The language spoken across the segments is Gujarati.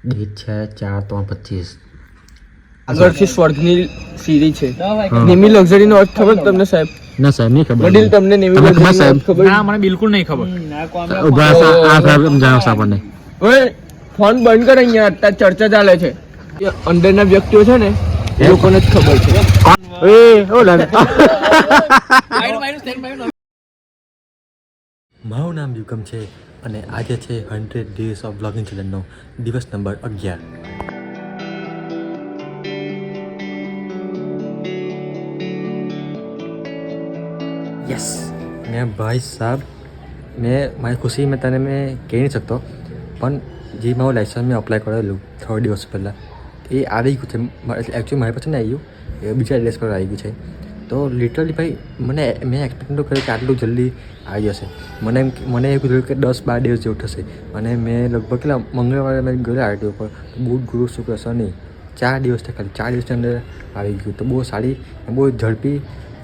ડેટ છે 4/3/25. આગળથી સ્વર્ગની સિરીઝ છે. નેમી લક્ઝરી નો અર્થ ખબર તમને સાહેબ? ના સાહેબ નહીં ખબર. વડીલ તમને નેમી લક્ઝરી નો અર્થ ખબર? ના મને બિલકુલ નહીં ખબર. ઉભા આ સાહેબ સમજાવો આપણને. હવે ફોન બંધ કર, અહીંયા અત્યારે ચર્ચા ચાલે છે. અંદરના વ્યક્તિઓ છે ને એ લોકોને જ ખબર છે. મારું નામ યુકમ છે અને આજે છે 100 ડેઝ ઓફ બ્લોગિંગ ચેલેન્જનો દિવસ નંબર 11. યસ મેં ભાઈ સાહેબ મારી ખુશી મેં તને કહી નહીં શકતો, પણ જે મારું લાઇસન્સ મેં અપ્લાય કરેલું 3 દિવસ પહેલાં એ આવી ગયું છે. એકચ્યુઅલી મારી પાસે નહીં આવ્યું, એ બીજા એડ્રેસ પર આવી ગયું છે. તો લિટરલી ભાઈ મેં એક્સપેક્ટ નહોતું કર્યું કે આટલું જલ્દી આવી જશે. મને એવું કીધું કે 10-12 દિવસ જેવું થશે, અને મેં લગભગ કેટલા મંગળવારે મેં ગયેલા આરટીઓ પર, બુધ ગુરુ શુક્ર શનિ 4 દિવસ ખાલી 4 દિવસની અંદર આવી ગયું. તો બહુ સારી બહુ ઝડપી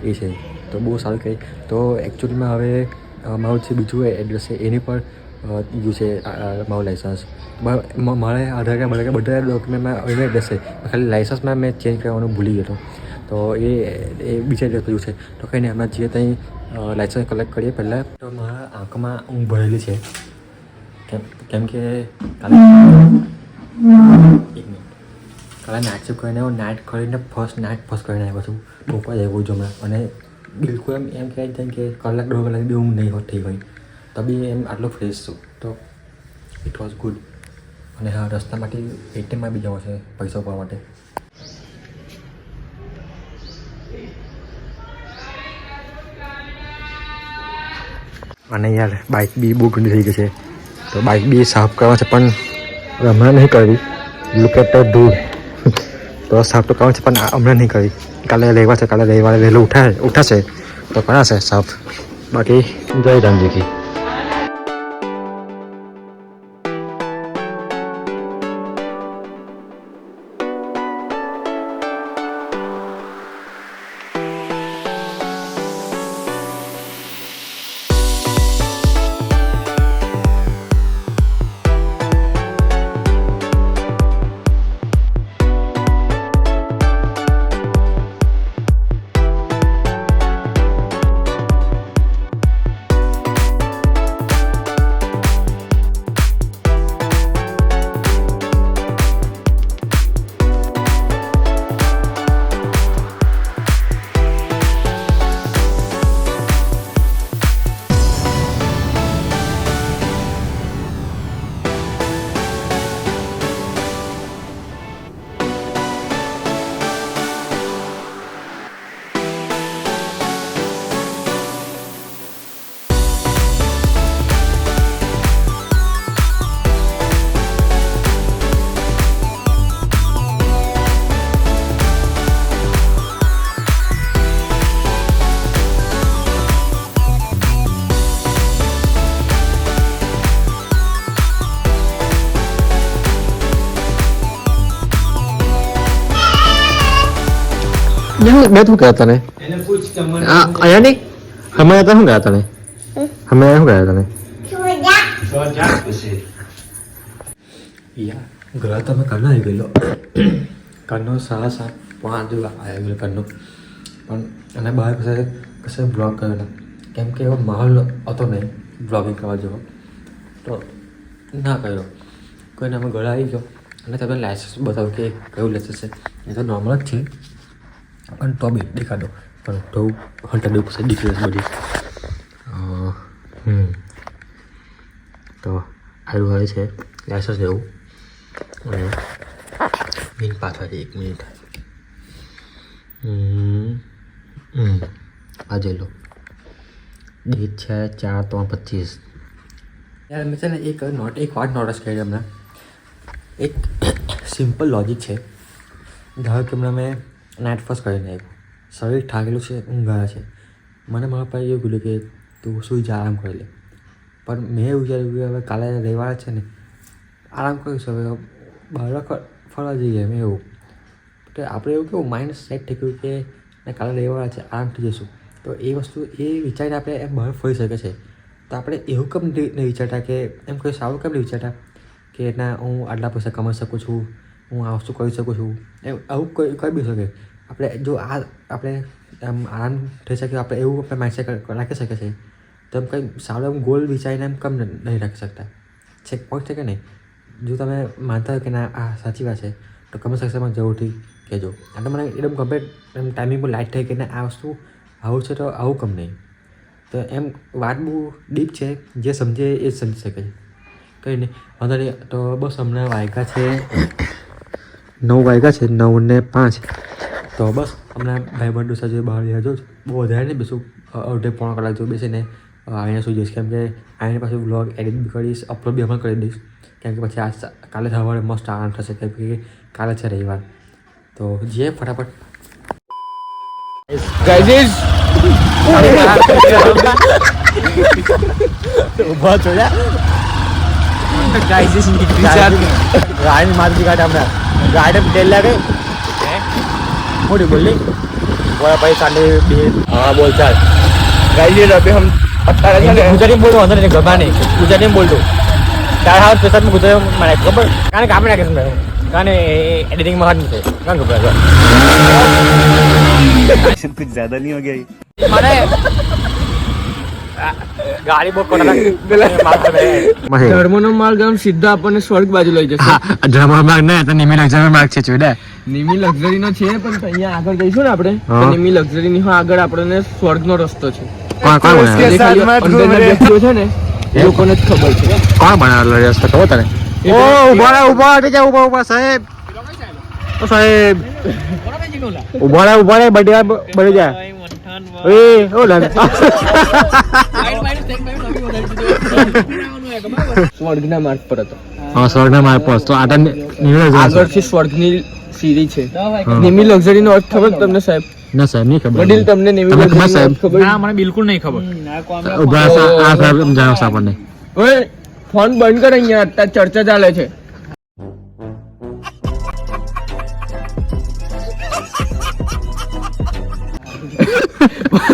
એ છે, તો બહુ સારું કહે. તો એકચ્યુઅલીમાં હવે મારું જે બીજું એડ્રેસ છે એની પર ગયું છે મારું લાઇસન્સ. મારે આધાર કાર્ડ બધા ડોક્યુમેન્ટમાં એનો એડ્રેસ છે, ખાલી લાઇસન્સમાં મેં ચેન્જ કરવાનું ભૂલી ગયો. તો એ બીજા એડ્રેસ પર છે. તો કંઈ નહીં, અમે જે ત્યાં લાઇસન્સ કલેક્ટ કરીએ પહેલાં. તો મારા આંખમાં ઊંઘ ભરેલી છે, કેમ કે કાલે નાઇટ શિફ્ટ કરીને નાઇટ કરીને ફર્સ્ટ કરીને આવ્યો છું. બપોર આવ્યો છું હમણાં, અને બિલકુલ એમ કહેવાય છે કે કલાક 2 કલાક બી ઊંઘ નહીં થઈ હોય, તો બી એમ આટલો ફ્રેશ છું. તો ઇટ વોઝ ગુડ. અને હા, રસ્તામાંથી એટીએમમાં બી જવું છે પૈસા ઉપાડવા માટે. અને યાર બાઇક બી બહુ ગંદી થઈ ગઈ છે, તો બાઇક બી સાફ કરવા છે, પણ હમણાં નહીં કરવી. લુક એટ ધ ધૂળ. તો સાફ તો કરવાનું છે, પણ હમણાં નહીં કરવી. કાલે રહેવા છે, કાલે રવિવારે વહેલું ઉઠાશે તો કરાશે સાફ. બાકી જય રામજી. મેં શું ગયા તને અહીંયા નહીં અમે હતા શું ગયા તને અમે શું ગયા તને ઘર તમે કાલનો આવી ગયેલો. કાલનો 7:30 આવી ગયેલો કાલનો, પણ અને બહાર કશે બ્લોગ કરેલો, કેમ કે એવો માહોલ હતો નહીં બ્લોગિંગ કરવા જેવો, તો ના કર્યો. કોઈને અમે ઘરે આવી ગયો, અને તમે લાઇસન્સ બતાવો કે કયું લાઇસન્સ છે. એ તો નોર્મલ જ છે, પણ તો બી દેખાડો, પણ તો 100 દિવસ ડિટેલ્સ બધી. તો આવું હોય છે લાઇસન્સ લેવું. અને મિનિટ પાછળ 1 મિનિટ આ જઈ લો. ડેટ છે 4/3/25. યાર મેં છે ને એક વાત નોટિસ કરી હમણાં. એક સિમ્પલ લોજિક છે. ધારો કે હમણાં મેં નાઇટ ફર્સ્ટ કરીને આવ્યું, શરીર થાકેલું છે, ઊંઘ આવે છે, મને મારા પાસે એવું કીધું કે તું સૂઈ જા, આરામ કરી લે. પણ મેં એવું વિચાર્યું કે હવે કાલે રવિવાર છે ને, આરામ કરીશું, હવે બહાર ફરવા જઈએ. મેં એવું તો આપણે એવું કેવું માઇન્ડ સેટ થઈ ગયું કે કાલે રવિવાર છે, આરામ થઈ જઈશું. તો એ વસ્તુ એ વિચારીને આપણે એમ બહાર ફરી શકે છે. તો આપણે એવું કેમ નહીં વિચારતા કે એમ કોઈ સારું કેમ નહીં વિચારતા કે ના હું આટલા પૈસા કમાઈ શકું છું, હું આ વસ્તુ કરી શકું છું, એમ આવું કોઈ બી શકે. આપણે જો આપણે આમ આરામ થઈ શકે, આપણે એવું આપણે માઇન્ડસેટ રાખી શકીએ છીએ, તો એમ કંઈ સારો એમ ગોલ વિચારીને એમ કમ નહીં રાખી શકતા. છેક પોઈન્ટ છે કે નહીં. જો તમે માનતા હોય કે ના આ સાચી વાત છે, તો કમેન્ટ સેક્શનમાં જરૂરથી કહેજો. આ તો મને એકદમ કમ્પ્લીટ એમ ટાઈમિંગ પર લાઇટ થઈ કે ના આ વસ્તુ આવું છે તો આવું કમ નહીં. તો એમ વાત બહુ ડીપ છે, જે સમજે એ જ સમજી શકે છે. કંઈ નહીં વાંધો નહીં. તો બસ હમણાં વાગ્યા છે 9:05. તો બસ હમણાં ભાઈબંધો સાથે બહાર જજો. બહુ વધારે નહીં બેસું, અડધે પોણો કલાક જેવું બેસીને આવીને સુઈ જઈશ. કેમ કે આવીને પાછું વ્લોગ એડિટ બી કરીશ, અપલોડ બી હમણાં કરી દઈશ. કેમ કે પછી કાલે સવારે મસ્ત આરામ થશે, કેમ કે કાલે છે રવિવાર. તો જે ફટાફટ ગાઈઝ ઊભા ચોડ્યા ગાડી મારતી ગાડી હમણાં ગાડી તેલ લાગે મોટી બોલી બોલા ભાઈ સાંડે બે હા બોલ ચાલ ગાઈઝ અભી હમ અત્યારે છે ને ગુજરાતી બોલતો વાંધો નહીં, ગભા નહીં, ગુજરાતી બોલતો તાર હાથ પેશાબમાં ગુજરાતી મને ખબર કારણ કે આપણે નાખીશ મેં કારણ એડિટિંગમાં હાથ નથી કારણ ગભરા कुछ ज्यादा नहीं हो गया મને ગાડી બહુ કોના ધર્મનો માર્ગ આમ સીધા આપણને સ્વર્ગ બાજુ લઈ જશે. ધર્મ માર્ગ ને તો નિમી લક્ઝરી માર્ગ છે ચોડા નિમી લક્ઝરી નો છે, પણ અહીંયા આગળ જઈશું ને આપણે તો નિમી લક્ઝરી ની આગળ આપણને સ્વર્ગ નો રસ્તો છે. અંદરના વ્યક્તિઓ છે ને એ લોકોને જ ખબર છે. કોણ બનાવેલો રસ્તો ખબર તને? ઓ ઉભા સાહેબ, ઓ સાહેબ ઉભા રે બડી જા એ ઓ લા સ્વર્ગના માર્ગ પર હતો. હા સ્વર્ગના માર્ગ પર તો આટા આગળથી સ્વર્ગની સીડી છે. નિમી લક્ઝરી નો અર્થ ખબર તમને સાહેબ? ના સાહેબ નહીં ખબર. વડીલ તમને નિમી લક્ઝરી નો અર્થ ખબર? ના મને બિલકુલ નહીં ખબર. ઉભા આ સાહેબ સમજાવો આપણને. ઓય ફોન બંધ કર, અહીંયા અત્યારે ચર્ચા ચાલે છે.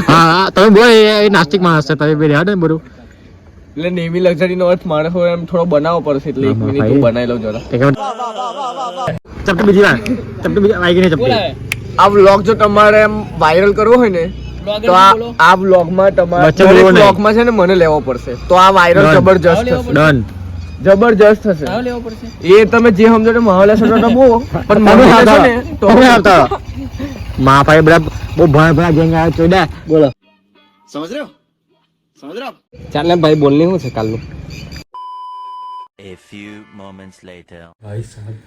હા તમે બોલો એ નાસ્તિક માણસ છે તમે બે રહ્યા ને બધું એટલે નેમી લક્ઝરી નો અર્થ મારે હવે એમ થોડો બનાવવો પડશે, એટલે 1 મિનિટ હું બનાવી લઉં જરા. ચપટી બીજી વાર વાગી નહીં ચપટી. આ વ્લોગ જો તમારે એમ વાયરલ કરવો હોય ને તો આ વ્લોગમાં તમારે વ્લોગમાં છે ને મને લેવો પડશે, તો આ વાયરલ જબરજસ્ત થશે. ડન જબરજસ્ત થશે. એ તમે જે સમજો તો માહોલ હશે તો બહુ, પણ મને છે ને તો આવતા માં ભાઈ બધા બહુ ભણા ગેંગ આવ્યા ચોડા બોલો समझ रहे हो ચાલ ને ભાઈ બોલને શું છે કાલનું? A few moments later ભાઈ સાહેબ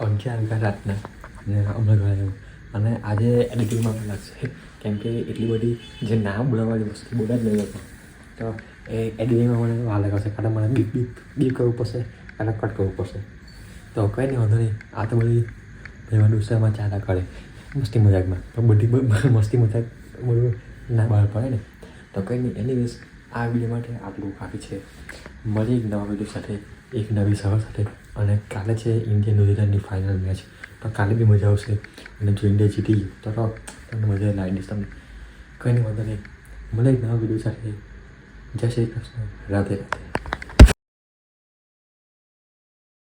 11 રાતના ને હમણાં ઘરે આવ્યો અને આજે એડિટિંગમાં લાગશે કેમ કે એટલી બધી જે ના બોલાવવાની વસ્તુ બોલા જ નહીં હતો, તો એ એડિટિંગમાં મને વાર લાગશે. કાંટા મને બીપ કરવું પડશે, કાંટા કટ કરવું પડશે. તો કંઈ નહીં વાંધો નહીં. આ તો બધી ભાઈમાં દુસરામાં ચાલા કરે મસ્તી મજાકમાં, તો બધી મસ્તી મજાક બધું ના બહાર પડે ને. તો કંઈ નહીં, એનીવેઝ આ વિડીયો માટે આટલું કાફી છે. મળી એક નવા વિડીયો સાથે, એક નવી સવાર સાથે. અને કાલે છે ઇન્ડિયા ન્યૂઝીલેન્ડની ફાઇનલ મેચ, તો કાલે બી મજા આવશે. અને જો ઇન્ડિયા જીતી ગયું તો તમને મજા લાવી દઈશ તમને. કંઈ નહીં વાંધો નહીં. મળે એક નવા વિડીયો સાથે. જય શ્રી કૃષ્ણ, રાધે રાધે.